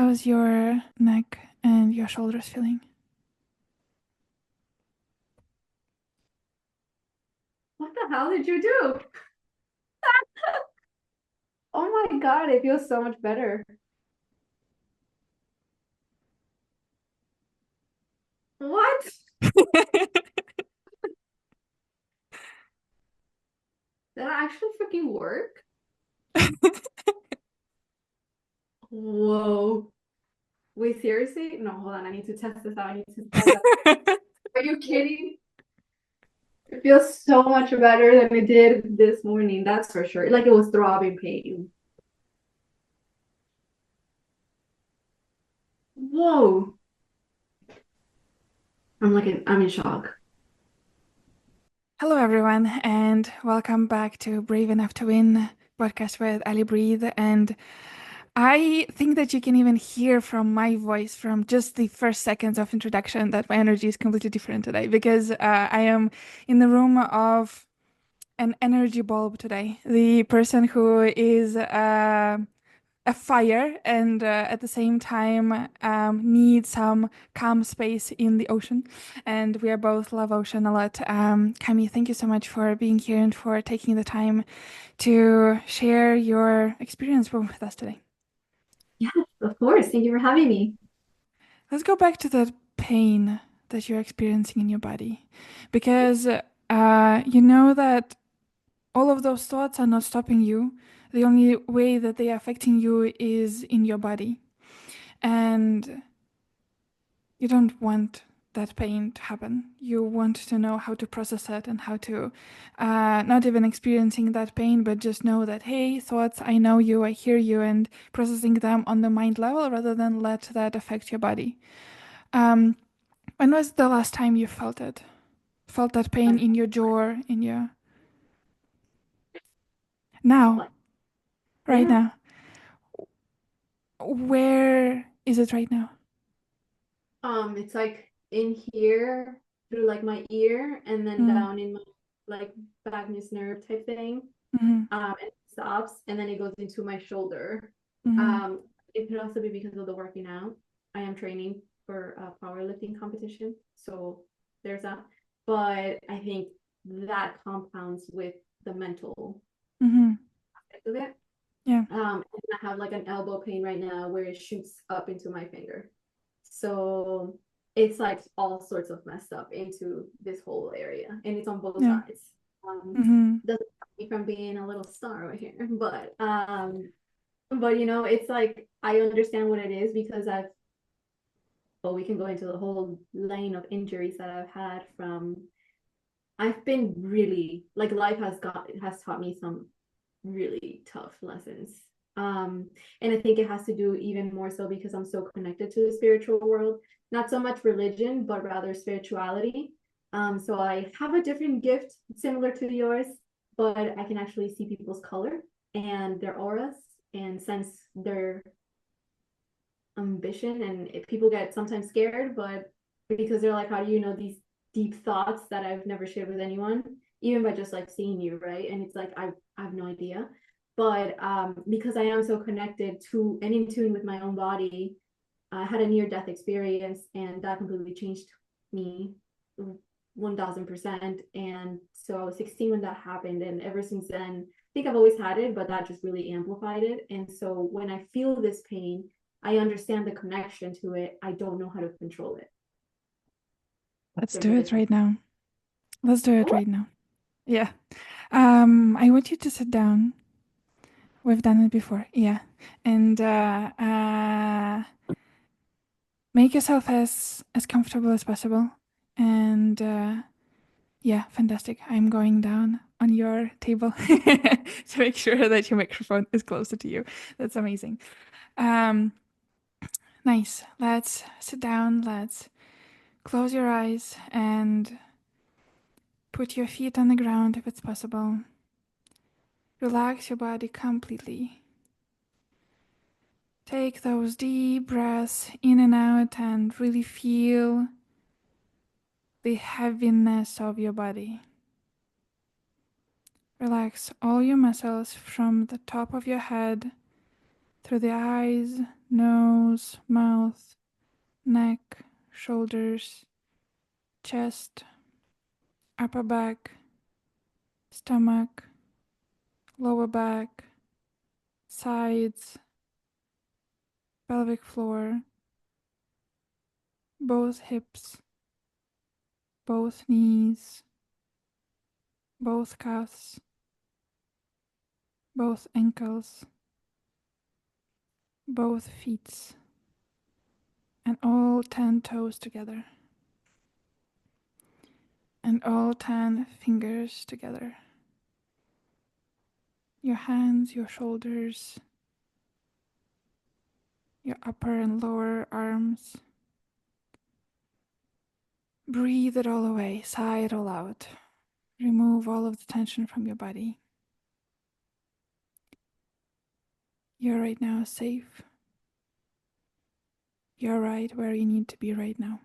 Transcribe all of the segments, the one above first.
How's your neck and your shoulders feeling? What the hell did you do? Oh my God, it feels so much better. What? Did that actually freaking work? Whoa. Wait, seriously? No, hold on. I need to test this out. I need to test that. Are you kidding? It feels so much better than it did this morning. That's for sure. Like it was throbbing pain. Whoa. I'm in shock. Hello, everyone, and welcome back to Brave Enough to Win podcast with Ali Breathe. And I think that you can even hear from my voice from just the first seconds of introduction that my energy is completely different today because I am in the room of an energy bulb today. The person who is a fire and at the same time need some calm space in the ocean. And we are both love ocean a lot. Cami, thank you so much for being here and for taking the time to share your experience with us today. Yes, of course. Thank you for having me. Let's go back to that pain that you're experiencing in your body because you know that all of those thoughts are not stopping you. The only way that they are affecting you is in your body. And you don't want that pain to happen. You want to know how to process it and how to not even experiencing that pain, but just know that, hey, thoughts, I know you, I hear you, and processing them on the mind level rather than let that affect your body. Um, when was the last time you felt it? Felt that pain Like, in your jaw, in your. Now, like, right yeah. now. Where is it right now? It's like in here through like my ear and then Mm, down in my like vagus nerve type thing. mm-hmm, And it stops and then it goes into my shoulder. mm-hmm, It could also be because of the working out. I am training for a powerlifting competition, so there's that. But I think that compounds with the mental mm-hmm. aspect of it. Yeah. And I have like an elbow pain right now where it shoots up into my finger. So it's like all sorts of messed up into this whole area, and it's on both Yeah. sides. Mm-hmm. Doesn't stop me from being a little star over here, but it's like I understand what it is because well, we can go into the whole lane of injuries that I've had from. I've been really like life has taught me some really tough lessons. And I think it has to do even more so because I'm so connected to the spiritual world, not so much religion, but rather spirituality. So I have a different gift similar to yours, but I can actually see people's color and their auras and sense their ambition. And people get sometimes scared, but because they're like, how do you know these deep thoughts that I've never shared with anyone, even by just like seeing you, right? And it's like I have no idea. But because I am so connected to and in tune with my own body, I had a near death experience and that completely changed me 1000%. And so I was 16 when that happened. And ever since then, I think I've always had it, but that just really amplified it. And so when I feel this pain, I understand the connection to it. I don't know how to control it. Let's There's do a it difference. right now. Let's do it What? right now. Yeah. I want you to sit down. We've done it before. Yeah. And make yourself as comfortable as possible. And yeah, fantastic. I'm going down on your table to make sure that your microphone is closer to you. That's amazing. Um, nice. Let's sit down. Let's close your eyes and put your feet on the ground if it's possible. Relax your body completely. Take those deep breaths in and out and really feel the heaviness of your body. Relax all your muscles from the top of your head through the eyes, nose, mouth, neck, shoulders, chest, upper back, stomach, lower back, sides, pelvic floor, both hips, both knees, both calves, both ankles, both feet, and all 10 toes together, and all 10 fingers together. Your hands, your shoulders, your upper and lower arms. Breathe it all away, sigh it all out. Remove all of the tension from your body. You're right now safe. You're right where you need to be right now.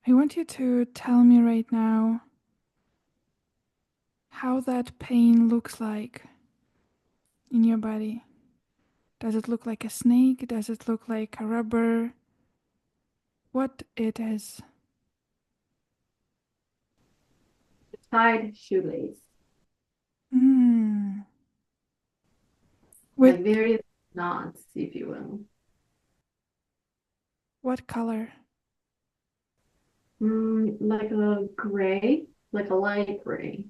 I want you to tell me right now how that pain looks like in your body. Does it look like a snake? Does it look like a rubber? What it is? Tied shoelace, Mm. With like various knots, if you will. what color? Like a gray, like a light gray,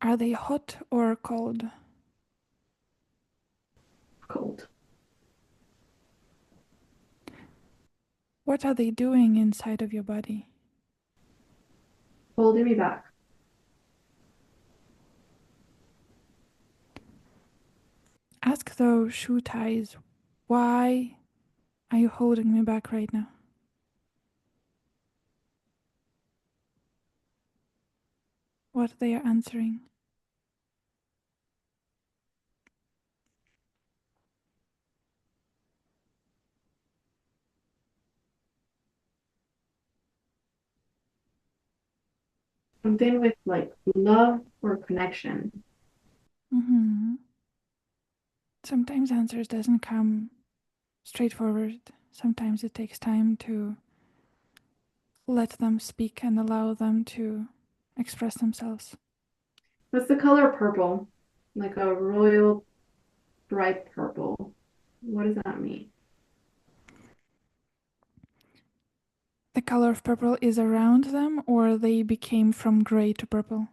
Are they hot or cold? cold. What are they doing inside of your body? Holding me back. Ask those shoe ties, why are you holding me back right now? What they are answering. Something with like love or connection. Mm-hmm. Sometimes answers doesn't come straightforward. Sometimes it takes time to let them speak and allow them to express themselves. What's the color purple? Like a royal bright purple. What does that mean? The color of purple is around them, or they became from gray to purple?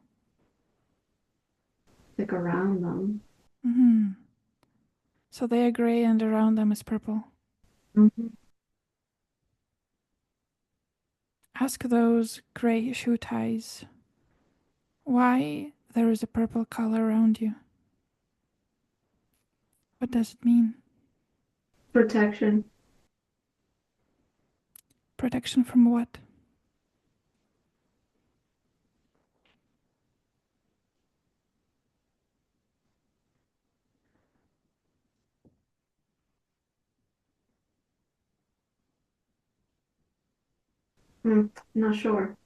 Like around them. Mm-hmm. So they are gray and around them is purple. Mhm. Ask those gray shoe ties why there is a purple color around you. What does it mean? Protection. Protection from what? Not sure.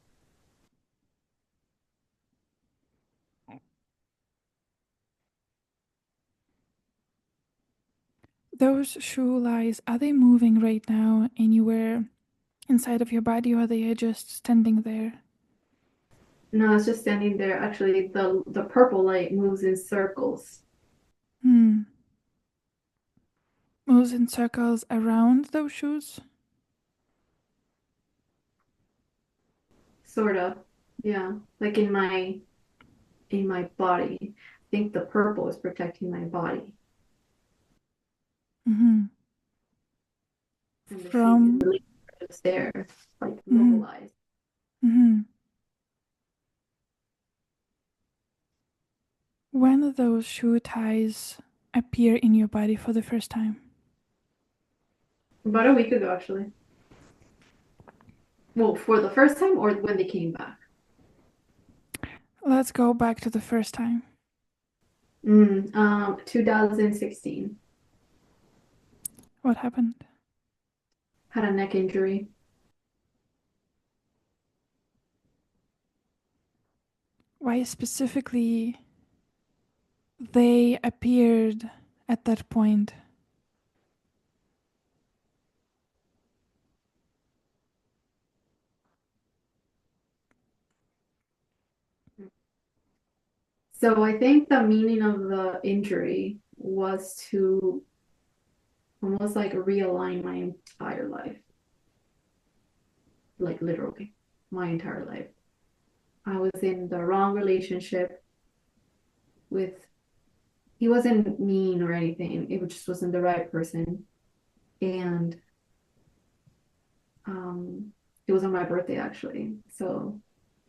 Those shoe lies, are they moving right now anywhere inside of your body, or they are just standing there? No, it's just standing there. Actually, the purple light moves in circles. Hmm. Moves in circles around those shoes? Sort of. Yeah. Like in my body. I think the purple is protecting my body. Mm-hmm. And the shoe is From. really just there, like Mm-hmm. localized. Mm-hmm. When those shoe ties appear in your body for the first time? About a week ago, actually. Well, for the first time or when they came back. Let's go back to the first time. 2016. What happened? Had a neck injury. why specifically they appeared at that point. So I think the meaning of the injury was to almost like realign my entire life, like literally my entire life. I was in the wrong relationship with, he wasn't mean or anything. It just wasn't the right person. And um, it was on my birthday actually. So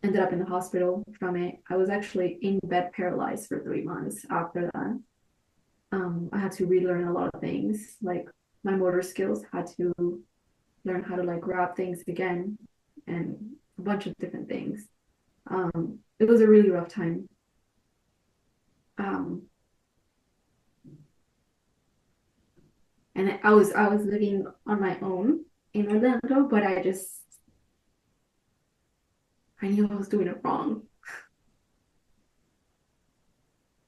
ended up in the hospital from it. I was actually in bed paralyzed for 3 months after that. I had to relearn a lot of things, like my motor skills, had to learn how to like grab things again and a bunch of different things. It was a really rough time. Um, and I was living on my own in Orlando, but I knew I was doing it wrong.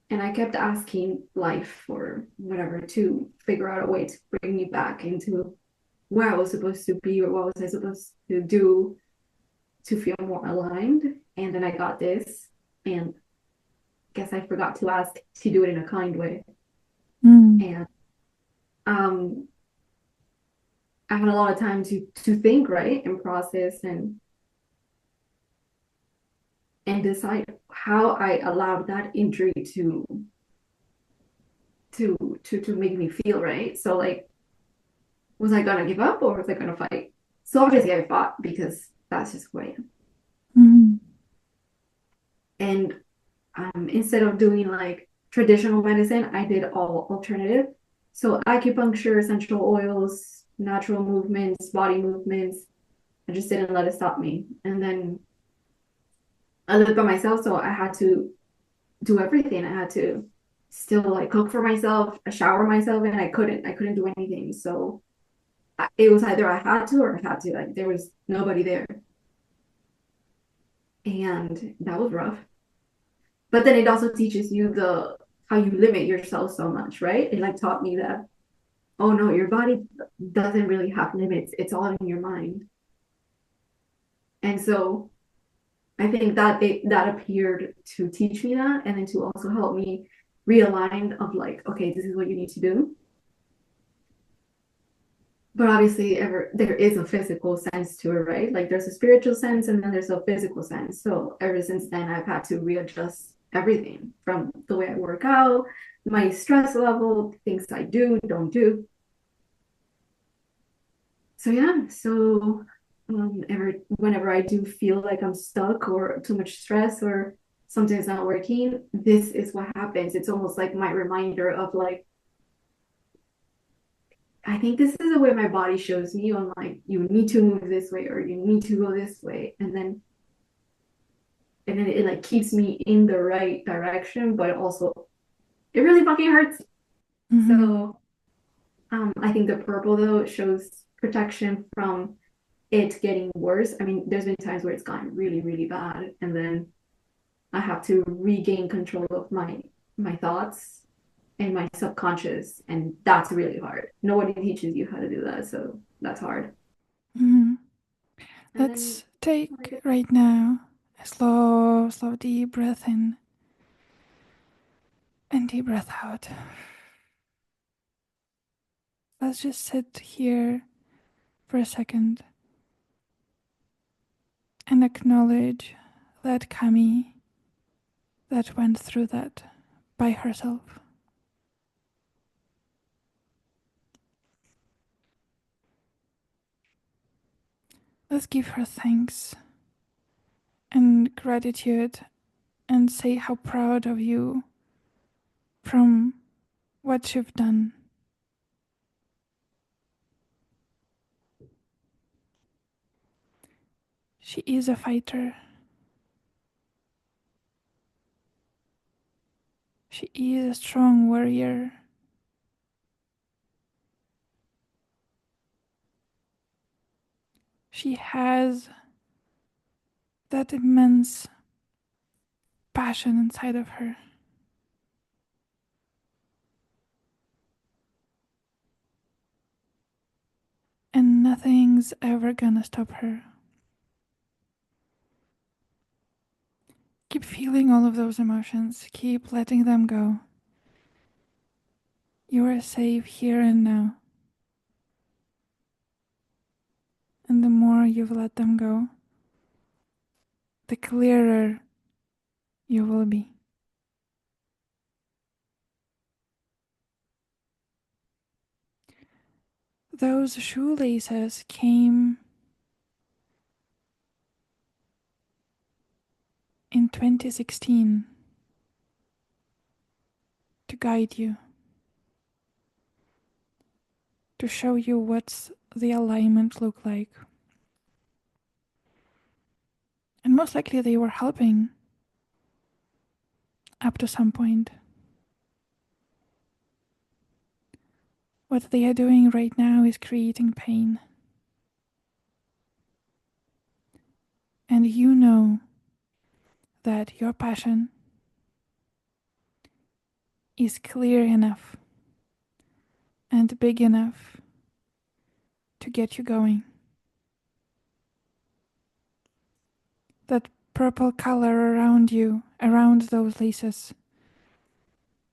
And I kept asking life or whatever to figure out a way to bring me back into where I was supposed to be or what was I supposed to do to feel more aligned. And then I got this, and guess I forgot to ask to do it in a kind way. Mm. And um, I had a lot of time to think, right, and process and decide how I allowed that injury to make me feel right. So like, was I gonna give up or was I gonna fight? So obviously I fought because that's just who I am. Mm. And instead of doing like traditional medicine, I did all alternative. So acupuncture, essential oils, natural movements, body movements. I just didn't let it stop me. And then I lived by myself, so I had to do everything. I had to still like cook for myself, shower myself, and I couldn't do anything. So it was either I had to or I had to. Like there was nobody there, and that was rough. But then it also teaches you the how you limit yourself so much, right? It like taught me that, oh no, your body doesn't really have limits. It's all in your mind. And so I think that that appeared to teach me that, and then to also help me realign of like, okay, this is what you need to do. But obviously, there is a physical sense to it, right? Like there's a spiritual sense, and then there's a physical sense. So ever since then, I've had to readjust everything from the way I work out, my stress level, things I do, don't do. So yeah, so whenever I do feel like I'm stuck or too much stress or something's not working, this is what happens. It's almost like my reminder of like, I think this is the way my body shows me on like you need to move this way or you need to go this way. And then it like keeps me in the right direction, but also it really fucking hurts. Mm-hmm. So I think the purple though shows protection from it getting worse. I mean, there's been times where it's gotten really, really bad, and then I have to regain control of my thoughts and my subconscious, and that's really hard. Nobody teaches you how to do that, so that's hard. Mm-hmm. And then Let's take right now a slow, slow, deep breath in and deep breath out. Let's just sit here for a second and acknowledge that Kami that went through that by herself. Let's give her thanks and gratitude and say how proud of you from what you've done. She is a fighter. She is a strong warrior. She has that immense passion inside of her, and nothing's ever gonna stop her. Keep feeling all of those emotions, keep letting them go. You are safe here and now, and the more you've let them go, the clearer you will be. Those shoelaces came in 2016 to guide you, to show you what's the alignment look like. And most likely they were helping up to some point. What they are doing right now is creating pain. And you know that your passion is clear enough and big enough to get you going. That purple color around you, around those laces,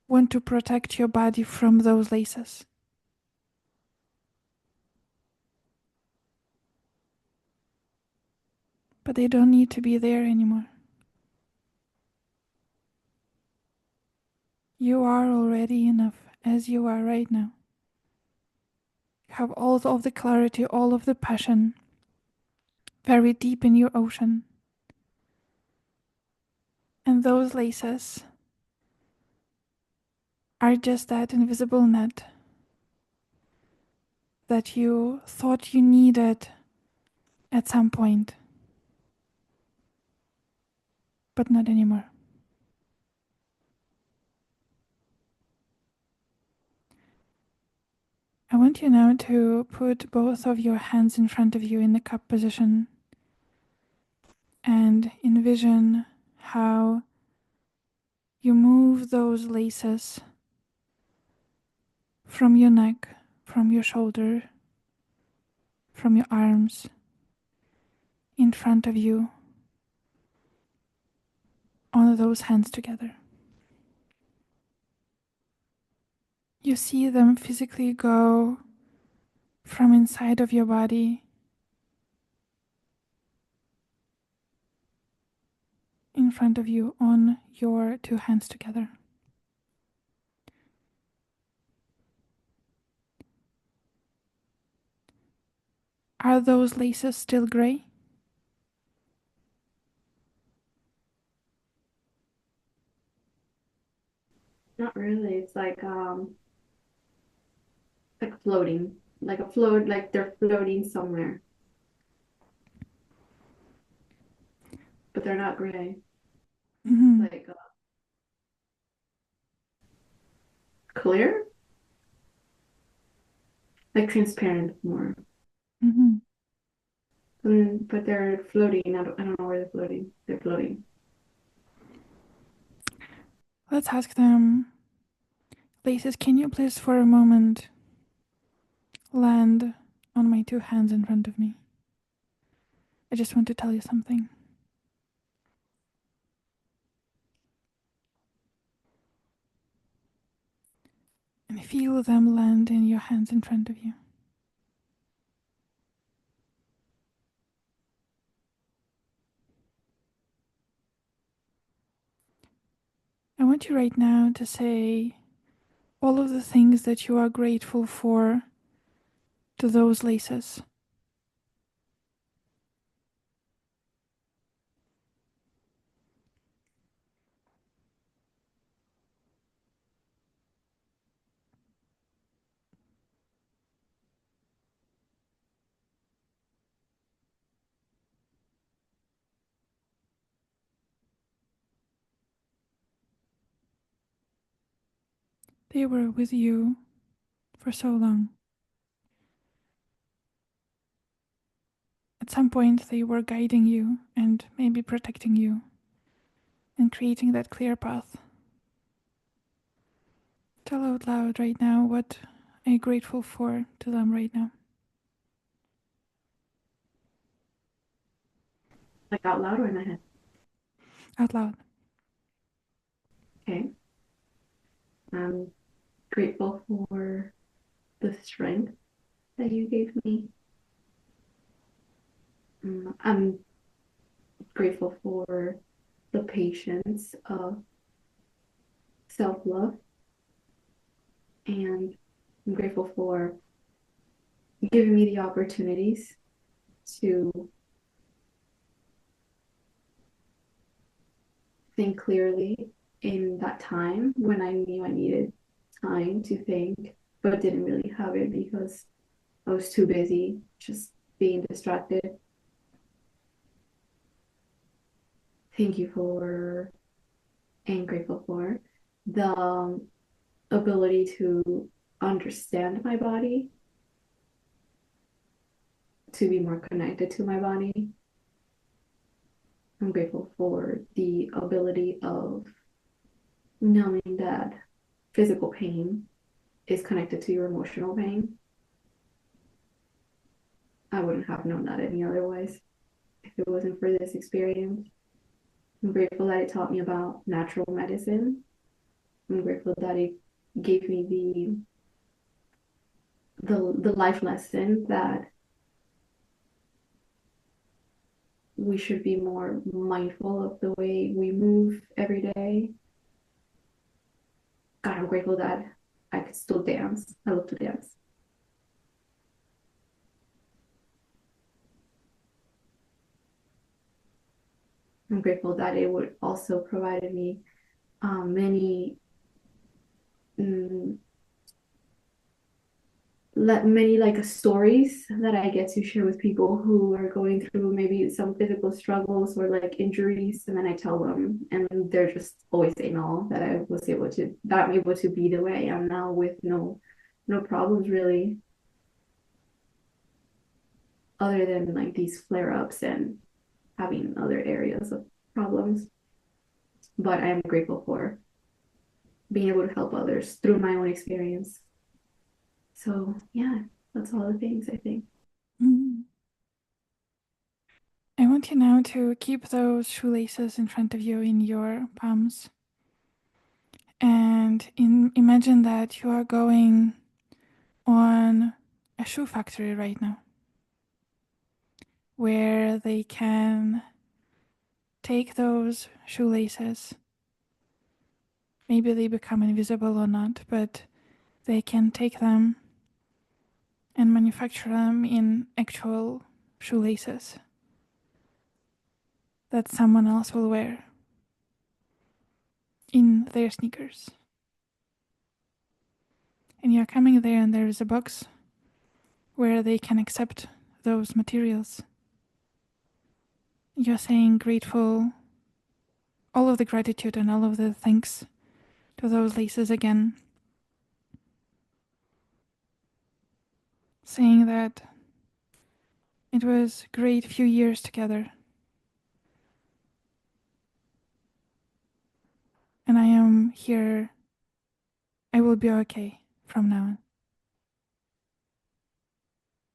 want to protect your body from those laces. But they don't need to be there anymore. You are already enough as you are right now. You have all of the clarity, all of the passion, very deep in your ocean. And those laces are just that invisible net that you thought you needed at some point, but not anymore. I want you now to put both of your hands in front of you in the cup position and envision how you move those laces from your neck, from your shoulder, from your arms, in front of you, on those hands together. You see them physically go from inside of your body in front of you on your two hands together. Are those laces still gray? Not really. It's like floating. Like a float, like they're floating somewhere. But they're not gray. Mm-hmm. Like clear? Like transparent more. Mm-hmm. But they're floating. I don't know where they're floating. They're floating. Let's ask them, laces, can you please for a moment land on my two hands in front of me? I just want to tell you something. And feel them land in your hands in front of you. I want you right now to say all of the things that you are grateful for to those laces. They were with you for so long. At some point, they were guiding you and maybe protecting you. and creating that clear path. Tell out loud right now what are you grateful for to them right now. Like out loud or in my head? Out loud. Okay. I'm grateful for the strength that you gave me. I'm grateful for the patience of self-love, and I'm grateful for giving me the opportunities to think clearly in that time when I knew I needed time to think, but didn't really have it because I was too busy just being distracted. Thank you for and grateful for the ability to understand my body, to be more connected to my body. I'm grateful for the ability of knowing that physical pain is connected to your emotional pain. I wouldn't have known that any otherwise if it wasn't for this experience. I'm grateful that it taught me about natural medicine. I'm grateful that it gave me the life lesson that we should be more mindful of the way we move every day. God, I'm grateful that I could still dance. I love to dance. I'm grateful that it would also provide me many mm, many like stories that I get to share with people who are going through maybe some physical struggles or like injuries, and then I tell them, and they're just always saying all that I was able to that I'm able to be the way I am now with no problems really, other than like these flare ups and having other areas of problems. But I am grateful for being able to help others through my own experience. So yeah, that's all the things I think. Mm. I want you now to keep those shoelaces in front of you in your palms and imagine that you are going on a shoe factory right now where they can take those shoelaces. Maybe they become invisible or not, but they can take them and manufacture them in actual shoelaces that someone else will wear in their sneakers. And you're coming there, and there is a box where they can accept those materials. You're saying grateful, all of the gratitude and all of the thanks to those laces again, saying that it was a great few years together, and I am here. I will be okay from now on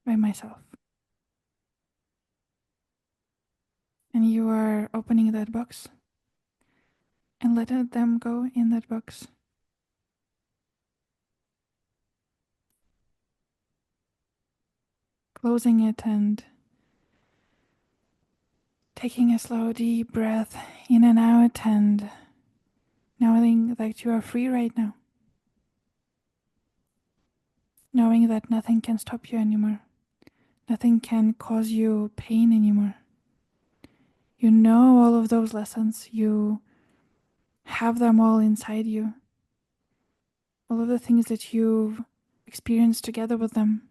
by myself. And you are opening that box and letting them go in that box. Closing it and taking a slow, deep breath in and out, and knowing that you are free right now. Knowing that nothing can stop you anymore. Nothing can cause you pain anymore. You know all of those lessons. You have them all inside you. All of the things that you've experienced together with them.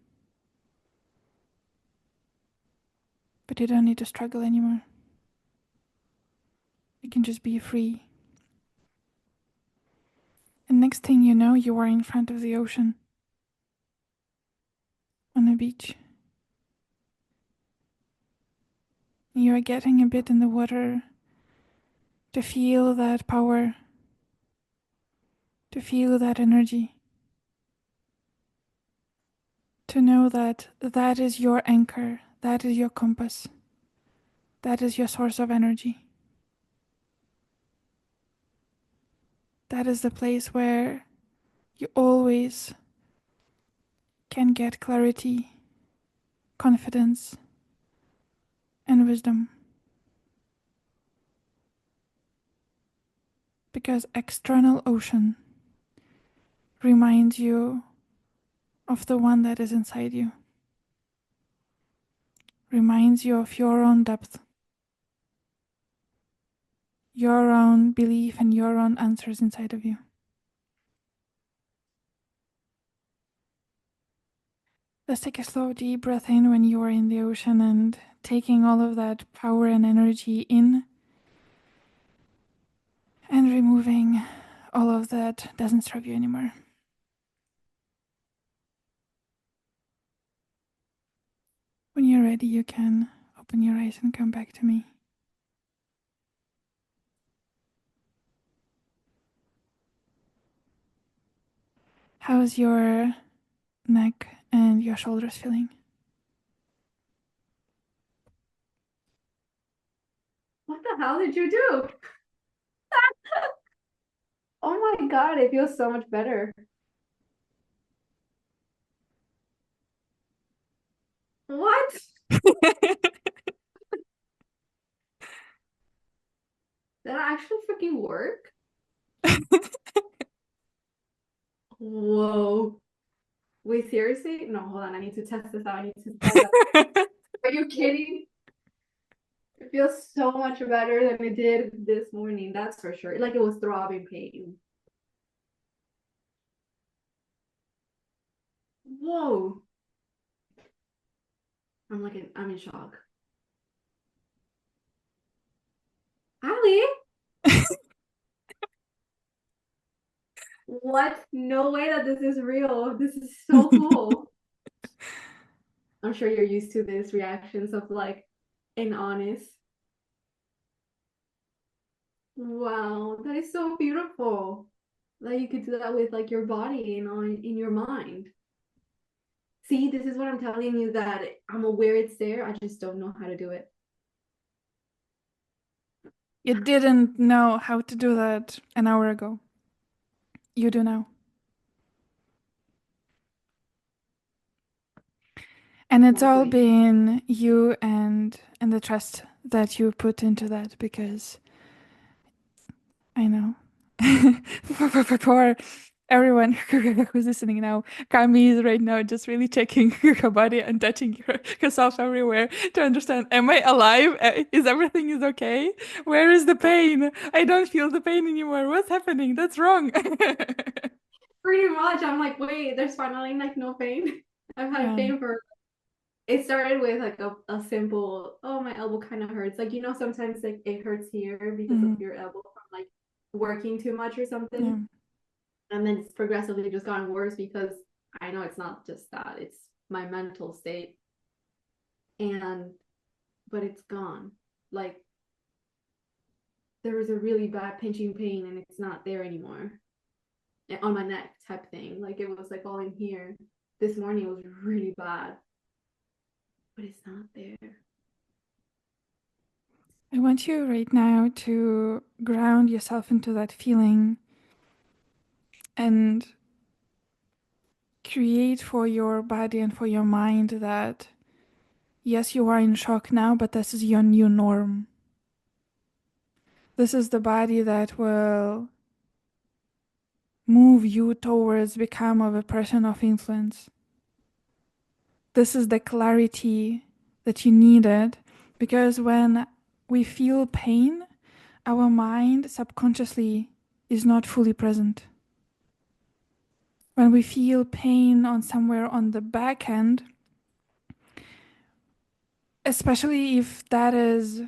But you don't need to struggle anymore. You can just be free. And next thing you know, you are in front of the ocean on a beach. You are getting a bit in the water, to feel that power, to feel that energy, to know that that is your anchor, that is your compass, that is your source of energy. That is the place where you always can get clarity, confidence, and wisdom. Because external ocean reminds you of the one that is inside you, reminds you of your own depth, your own belief, and your own answers inside of you. Let's take a slow, deep breath in when you are in the ocean and taking all of that power and energy in and removing all of that doesn't serve you anymore. When you're ready, you can open your eyes and come back to me. How's your neck and your shoulders feeling? What the hell did you do? Oh my God, it feels so much better. What? Did that actually freaking work? Whoa. Wait, seriously? No, hold on. I need to test this out. I need to try that. Are you kidding? It feels so much better than it did this morning. That's for sure. Like it was throbbing pain. Whoa. I'm in shock. Ali, what? No way that this is real. This is so cool. I'm sure you're used to this reactions of like an honest. Wow, that is so beautiful. That you could do that with like your body and on in your mind. See, this is what I'm telling you that I'm aware it's there. I just don't know how to do it. You didn't know how to do that an hour ago. You do now. And it's all Lovely. been you and the trust that you put into that because I know. For everyone who's listening now, Kami is right now just really checking her body and touching herself everywhere to understand, am I alive? Is everything is okay? Where is the pain? I don't feel the pain anymore. What's happening? That's wrong. Pretty much. I'm like, wait, there's finally like no pain. I've had Yeah. pain for it started with like a simple, oh, my elbow kind of hurts. Like, sometimes like it hurts here because of Mhm. your elbow from like working too much or Yeah. something. And then it's progressively just gotten worse because I know it's not just that, it's my mental state. And but it's gone. Like there was a really bad pinching pain and it's not there anymore. On my neck type thing. Like it was like all in here. This morning it was really bad, but it's not there. I want you right now to ground yourself into that feeling and create for your body and for your mind that yes, you are in shock now, but this is your new norm. This is the body that will move you towards become of a person of influence. This is the clarity that you needed because when we feel pain, our mind subconsciously is not fully present. When we feel pain on somewhere on the back end, especially if that is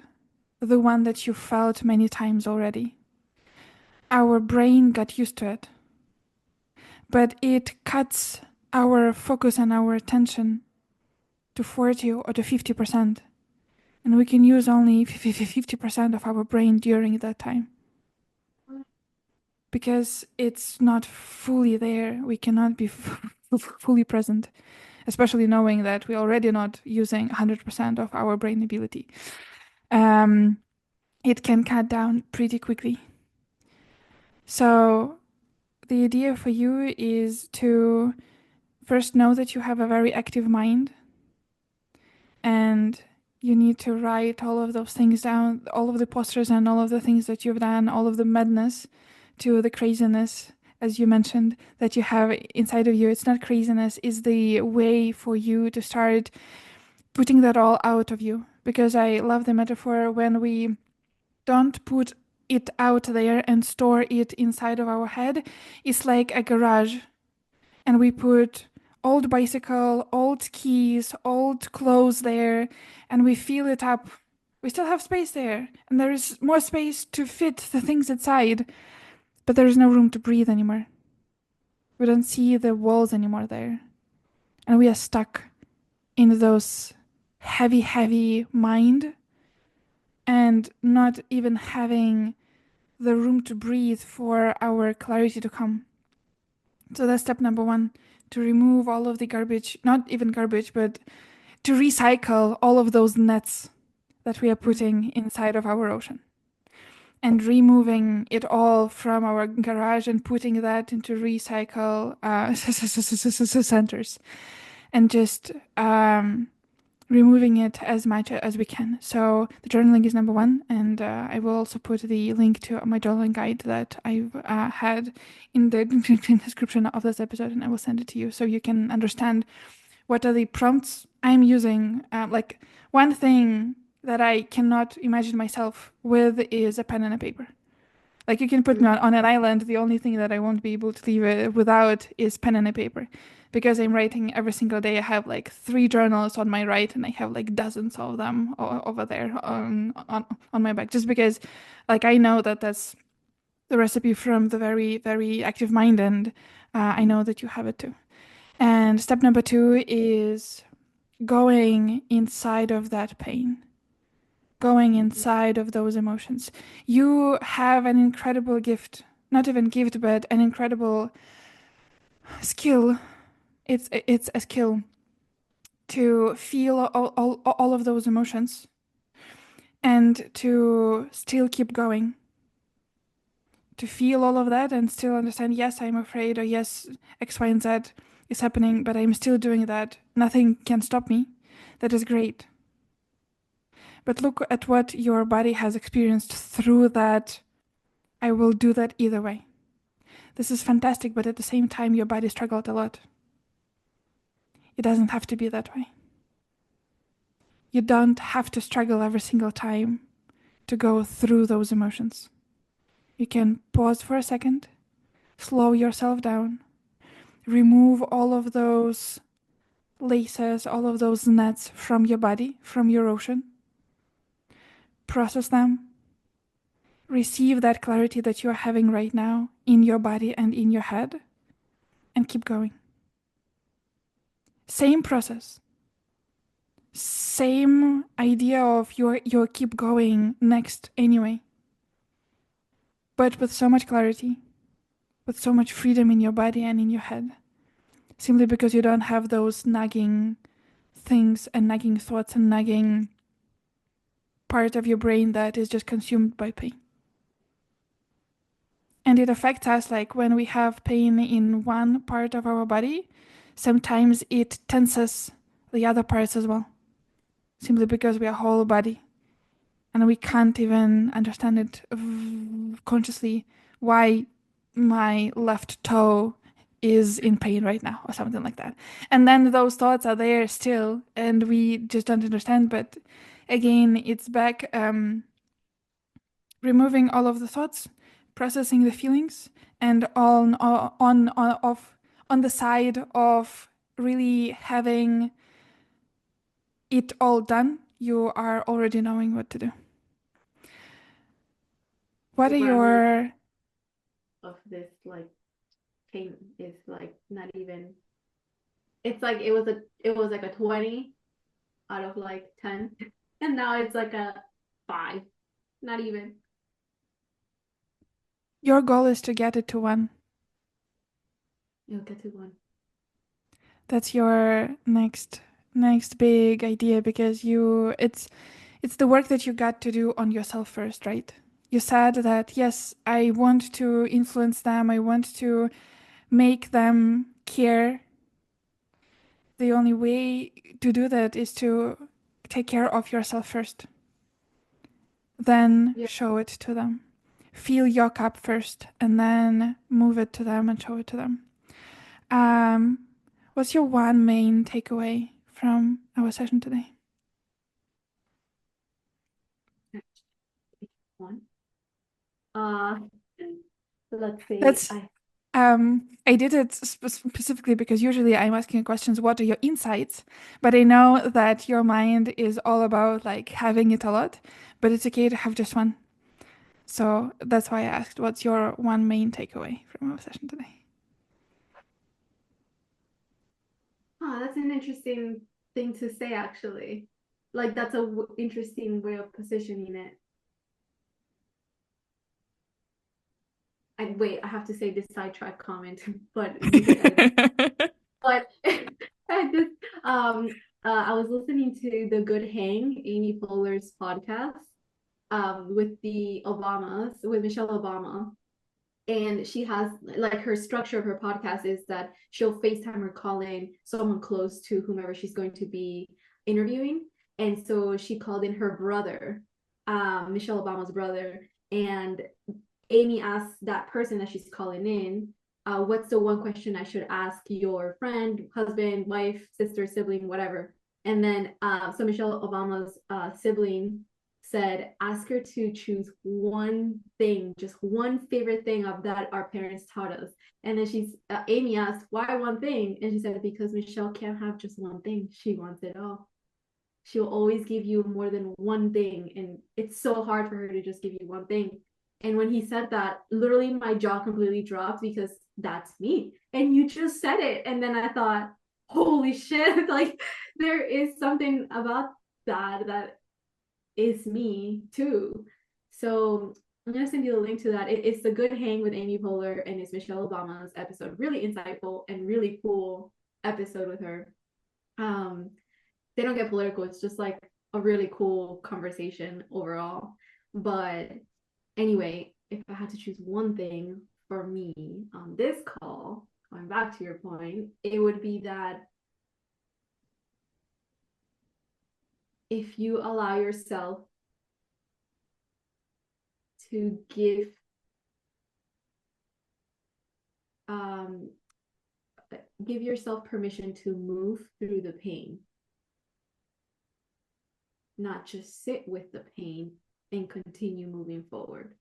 the one that you felt many times already, our brain got used to it, but it cuts our focus and our attention to 40 or to 50%. And we can use only 50% of our brain during that time. because it's not fully there. We cannot be fully present, especially knowing that we're already not using 100% of our brain ability. Um, it can cut down pretty quickly. So the idea for you is to first know that you have a very active mind, and you need to write all of those things down, all of the postures and all of the things that you've done, all of the madness to the craziness, as you mentioned, that you have inside of you. It's not craziness, it's the way for you to start putting that all out of you. Because I love the metaphor when we don't put it out there and store it inside of our head. It's like a garage, and we put old bicycle, old keys, old clothes there, and we fill it up. We still have space there, and there is more space to fit the things inside, but there is no room to breathe anymore. We don't see the walls anymore there, and we are stuck in those heavy, heavy mind, and not even having the room to breathe for our clarity to come. So that's step number one, to remove all of the garbage, not even garbage, but to recycle all of those nets that we are putting inside of our ocean, and removing it all from our garage and putting that into recycle centers, and just removing it as much as we can. So the journaling is number one, and I will also put the link to my journaling guide that I've had in the description of this episode, and I will send it to you so you can understand what are the prompts I'm using. Like, one thing that I cannot imagine myself with is a pen and a paper. Like, you can put me on an island. The only thing that I won't be able to leave it without is pen and a paper, because I'm writing every single day. I have like 3 journals on my right, and I have like dozens of them over there on my back. Just because, like, I know that that's the recipe from the very, very active mind, and I know that you have it too. And step number two is going inside of that pain, going inside of those emotions. You have an incredible gift, not even gift, but an incredible skill. It's a skill to feel all of those emotions and to still keep going. To feel all of that and still understand, yes, I'm afraid, or yes, X, Y, and Z is happening, but I'm still doing that. Nothing can stop me. That is great. But look at what your body has experienced through that. I will do that either way. This is fantastic, but at the same time, your body struggled a lot. It doesn't have to be that way. You don't have to struggle every single time to go through those emotions. You can pause for a second, slow yourself down, remove all of those laces, all of those nets from your body, from your ocean, process them, receive that clarity that you're having right now in your body and in your head, and keep going. Same process, same idea of your keep going next anyway, but with so much clarity, with so much freedom in your body and in your head, simply because you don't have those nagging things and nagging thoughts and nagging part of your brain that is just consumed by pain. And it affects us, like when we have pain in one part of our body, sometimes it tenses the other parts as well, simply because we are whole body and we can't even understand it consciously, why my left toe is in pain right now or something like that. And then those thoughts are there still and we just don't understand. But again, it's back, removing all of the thoughts, processing the feelings, and on the side of really having it all done, you are already knowing what to do. What Like are where I'm like your of this like pain is like not even, it's like it was like a 20 out of like 10 and now it's like a 5, not even. Your goal is to get it to one. You'll get to one. That's your next big idea because it's the work that you got to do on yourself first, right? You said that yes, I want to influence them, I want to make them care. The only way to do that is to take care of yourself first, then Yeah. show it to them. Fill your cup first and then move it to them and show it to them. Um, what's your one main takeaway from our session today? One. Uh, let's say That's I did it specifically because usually I'm asking questions, what are your insights? But I know that your mind is all about like having it a lot, but it's okay to have just one. So that's why I asked, what's your one main takeaway from our session today? That's an interesting thing to say, actually. Like, that's a interesting way of positioning it. I have to say this sidetrack comment, but we could edit it. But I just, I was listening to the Good Hang, Amy Poehler's podcast, with the Obamas, with Michelle Obama, and she has like her structure of her podcast is that she'll FaceTime or call in someone close to whomever she's going to be interviewing. And so she called in her brother, Michelle Obama's brother, and Amy asked that person that she's calling in, what's the one question I should ask your friend, husband, wife, sister, sibling, whatever. And then so Michelle Obama's sibling said, ask her to choose one thing, just one favorite thing of that our parents taught us. And then Amy asked, why one thing? And she said, because Michelle can't have just one thing. She wants it all. She'll always give you more than one thing. And it's so hard for her to just give you one thing. And when he said that, literally my jaw completely dropped because that's me. And you just said it. And then I thought, holy shit, like there is something about that is me too. So I'm gonna send you the link to that. It's the Good Hang with Amy Poehler, and it's Michelle Obama's episode. Really insightful and really cool episode with her. Um, they don't get political. It's just like a really cool conversation overall. But anyway, if I had to choose one thing for me on this call, going back to your point, it would be that if you allow yourself to um, give yourself permission to move through the pain, not just sit with the pain and continue moving forward.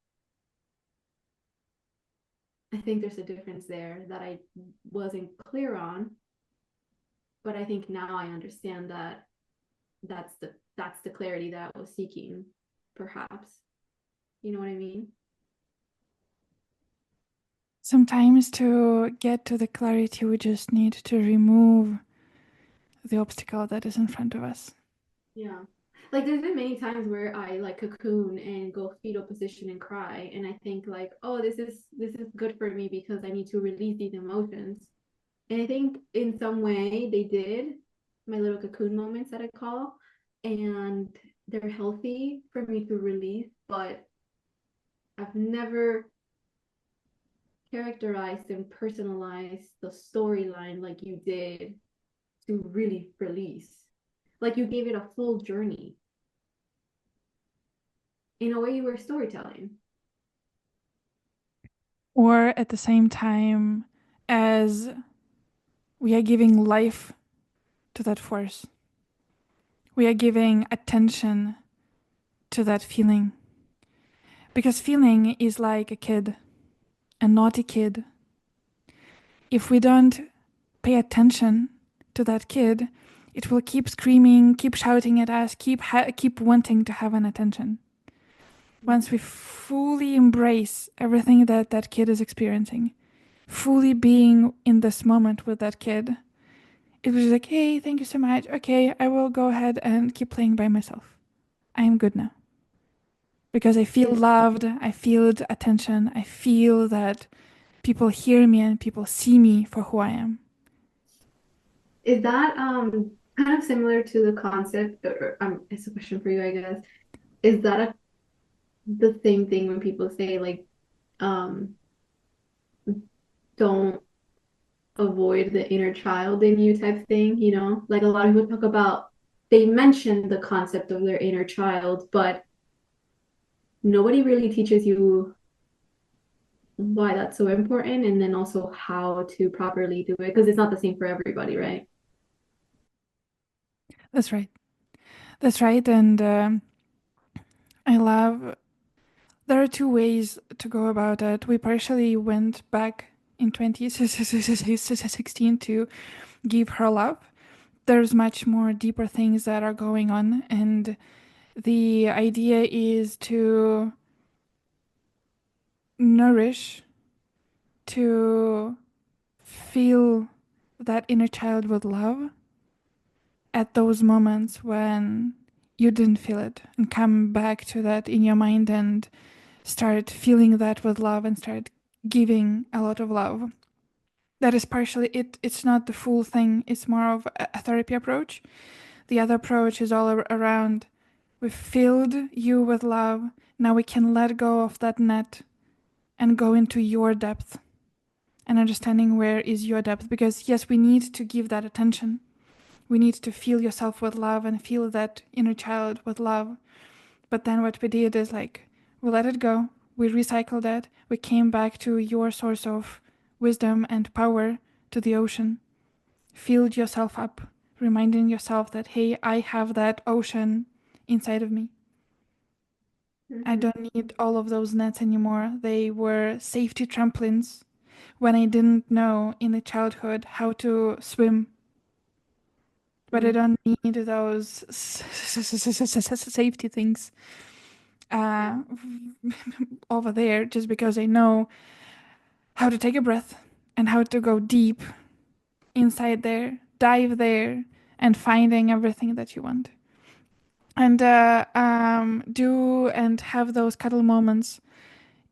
I think there's a difference there that I wasn't clear on, but I think now I understand that that's the clarity that I was seeking, perhaps. You know what I mean? Sometimes to get to the clarity, we just need to remove the obstacle that is in front of us. Yeah. Like there's been many times where I like cocoon and go fetal position and cry, and I think like, oh, this is good for me because I need to release these emotions. And I think in some way they did, my little cocoon moments that I call, and they're healthy for me to release, but I've never characterized and personalized the storyline like you did to really release. Like you gave it a full journey. In a way, you were storytelling. Or at the same time, as we are giving life to that force, we are giving attention to that feeling. Because feeling is like a kid, a naughty kid. If we don't pay attention to that kid, it will keep screaming, keep shouting at us, keep wanting to have an attention. Once we fully embrace everything that that kid is experiencing, fully being in this moment with that kid, it was like, hey, thank you so much. Okay, I will go ahead and keep playing by myself. I am good now. because I feel Is loved, I feel the attention, I feel that people hear me and people see me for who I am. is that kind of similar to the concept, or it's a question for you, I guess. Is that the same thing when people say like um don't avoid the inner child in you type thing, you know? Like a lot of people talk about they mention the concept of their inner child, but nobody really teaches you why that's so important and then also how to properly do it because it's not the same for everybody, right? That's right. That's right. And I love, there are two ways to go about it. We partially went back in 2016 to give her love. There's much more deeper things that are going on. And the idea is to nourish, to feel that inner child with love at those moments when you didn't feel it, and come back to that in your mind and start feeling that with love and start giving a lot of love. That is partially it. It's not the full thing. It's more of a therapy approach. The other approach is all around, we've filled you with love. Now we can let go of that net and go into your depth and understanding where is your depth. Because yes, we need to give that attention. We need to feel yourself with love and feel that inner child with love. But then what we did is like, we let it go. We recycled it. We came back to your source of wisdom and power, to the ocean. Filled yourself up, reminding yourself that, hey, I have that ocean inside of me. I Mm-hmm. don't need all of those nets anymore. They were safety trampolines when I didn't know in the childhood how to swim, but I don't need those safety things Yeah. uh, over there just because I know how to take a breath and how to go deep inside there, dive there, and finding everything that you want. And do and have those cuddle moments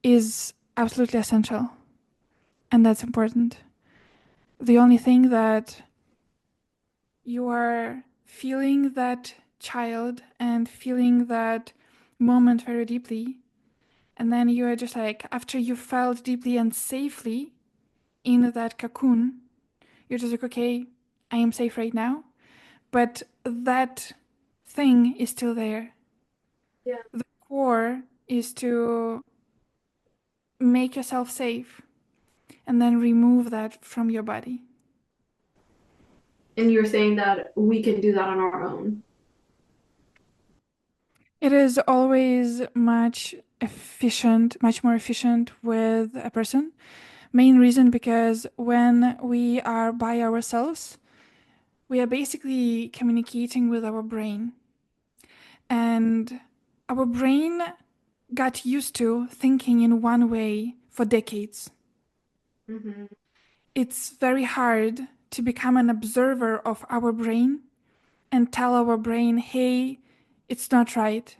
is absolutely essential, and that's important. The only thing that you are feeling that child and feeling that moment very deeply, and then you are just like, after you felt deeply and safely in that cocoon, you're just like, okay, I am safe right now. But that thing is still there. Yeah. The core is to make yourself safe and then remove that from your body. And you're saying that we can do that on our own. It is always much more efficient with a person. Main reason because when we are by ourselves, we are basically communicating with our brain. And our brain got used to thinking in one way for decades. Mm-hmm. It's very hard to become an observer of our brain and tell our brain, hey, it's not right.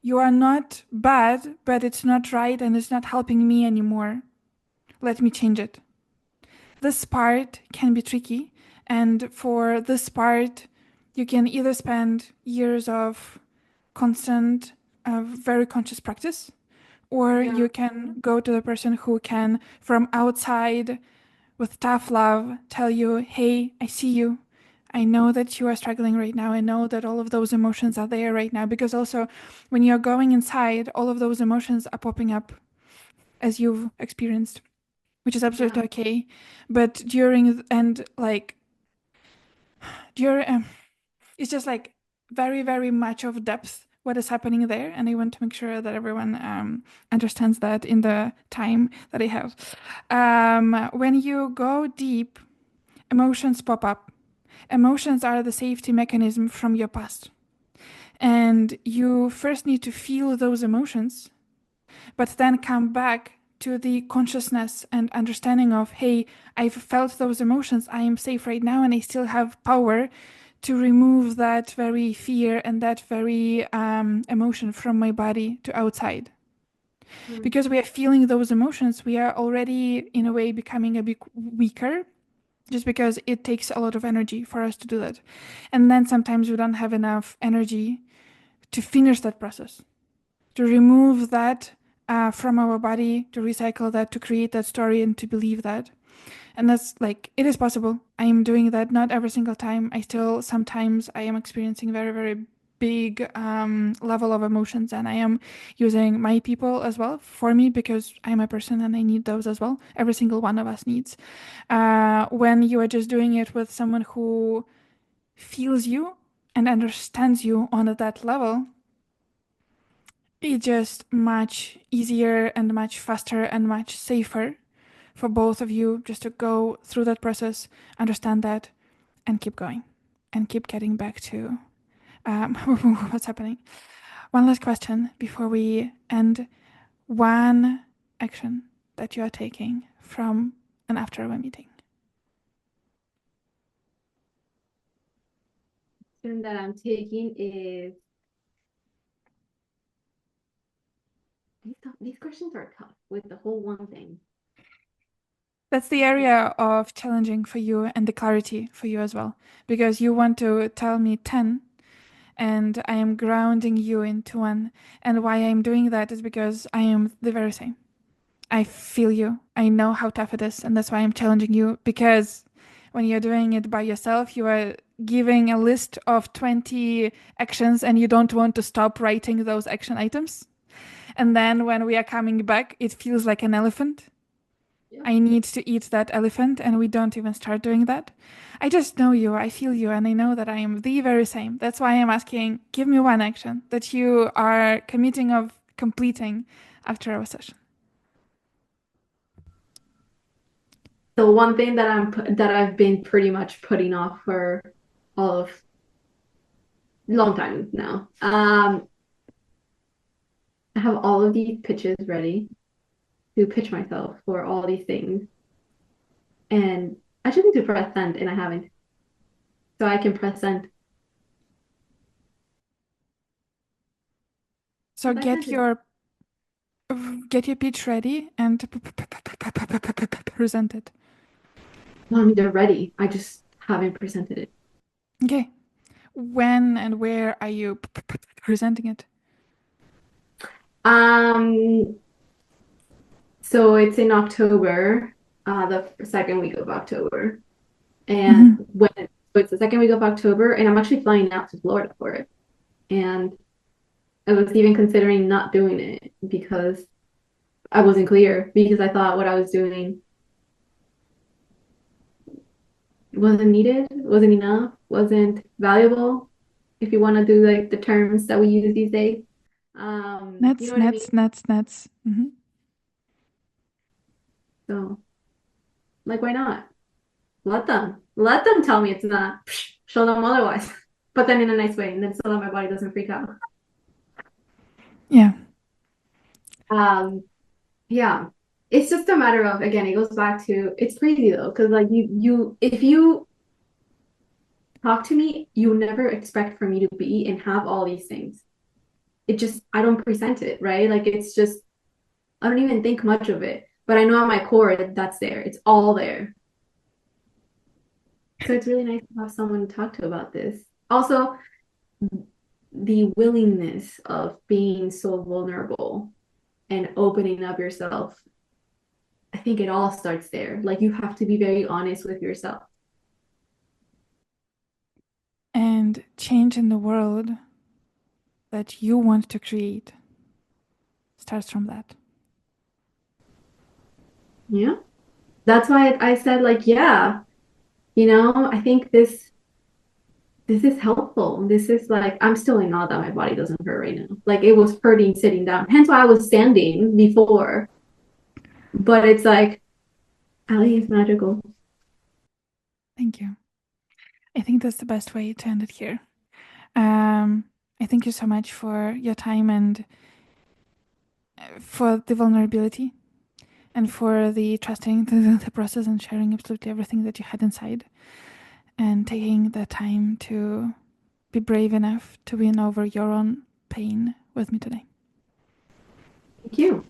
You are not bad, but it's not right and it's not helping me anymore. Let me change it. This part can be tricky. And for this part, you can either spend years of constant, very conscious practice, or Yeah. you can go to the person who can, from outside, with tough love, tell you, hey, I see you. I know that you are struggling right now. I know that all of those emotions are there right now. Because also, when you're going inside, all of those emotions are popping up as you've experienced, which is Yeah. absolutely okay. But during, and like, during, it's just like very, very much of depth what is happening there. And I want to make sure that everyone understands that in the time that I have. When you go deep, emotions pop up. Emotions are the safety mechanism from your past. And you first need to feel those emotions, but then come back to the consciousness and understanding of, hey, I've felt those emotions. I am safe right now, and I still have power to remove that very fear and that very emotion from my body to outside. Mm. Because we are feeling those emotions, we are already, in a way, becoming a bit weaker just because it takes a lot of energy for us to do that. And then sometimes we don't have enough energy to finish that process, to remove that from our body, to recycle that, to create that story, and to believe that. And that's like, it is possible. I am doing that not every single time. I still, sometimes I am experiencing very, very big level of emotions, and I am using my people as well for me because I'm a person and I need those as well. Every single one of us needs. When you are just doing it with someone who feels you and understands you on that level, it's just much easier and much faster and much safer for both of you just to go through that process, understand that, and keep going and keep getting back to what's happening. One last question before we end. One action that you are taking from and after a meeting. Action that I'm taking is these questions are tough with the whole one thing. That's the area of challenging for you and the clarity for you as well, because you want to tell me 10 and I am grounding you into one. And why I'm doing that is because I am the very same. I feel you. I know how tough it is. And that's why I'm challenging you, because when you're doing it by yourself, you are giving a list of 20 actions and you don't want to stop writing those action items. And then when we are coming back, it feels like an elephant. Yeah. I need to eat that elephant, and we don't even start doing that. I just know you, I feel you, and I know that I am the very same. That's why I'm asking, give me one action that you are committing of completing after our session. So one thing that I've been pretty much putting off for all of long time now. I have all of these pitches ready to pitch myself for all these things, and I just need to press send, and I haven't. So I can press send. So Yes, I sent it. get your pitch ready and present it. No, I mean they're ready. I just haven't presented it. Okay. When and where are you presenting it? Um, so it's in October, the second week of October. And Mm-hmm. so it's the second week of October, and I'm actually flying out to Florida for it. And I was even considering not doing it because I wasn't clear because I thought what I was doing wasn't needed, wasn't enough, wasn't valuable. If you want to do like the terms that we use these days, you know Nuts, what I mean? nuts, nuts, nuts. Mm-hmm. So, like, why not? Let them tell me it's not. Show them otherwise, but then in a nice way, and then so that my body doesn't freak out. Yeah. Um, yeah, it's just a matter of again, it goes back to it's crazy though, because like if you talk to me, you never expect for me to be and have all these things. It just I don't present it, right? Like it's just I don't even think much of it, but I know at my core that that's there. It's all there. So it's really nice to have someone to talk to about this. Also, the willingness of being so vulnerable and opening up yourself. I think it all starts there. Like you have to be very honest with yourself. And change in the world that you want to create starts from that. Yeah. That's why I said like, yeah, I think this is helpful. This is like I'm still in awe that my body doesn't hurt right now. Like it was hurting sitting down. Hence why I was standing before. But it's like Ali is magical. Thank you. I think that's the best way to end it here. Um, I thank you so much for your time and for the vulnerability and for the trusting the process and sharing absolutely everything that you had inside. and taking the time to be brave enough to win over your own pain with me today. Thank you.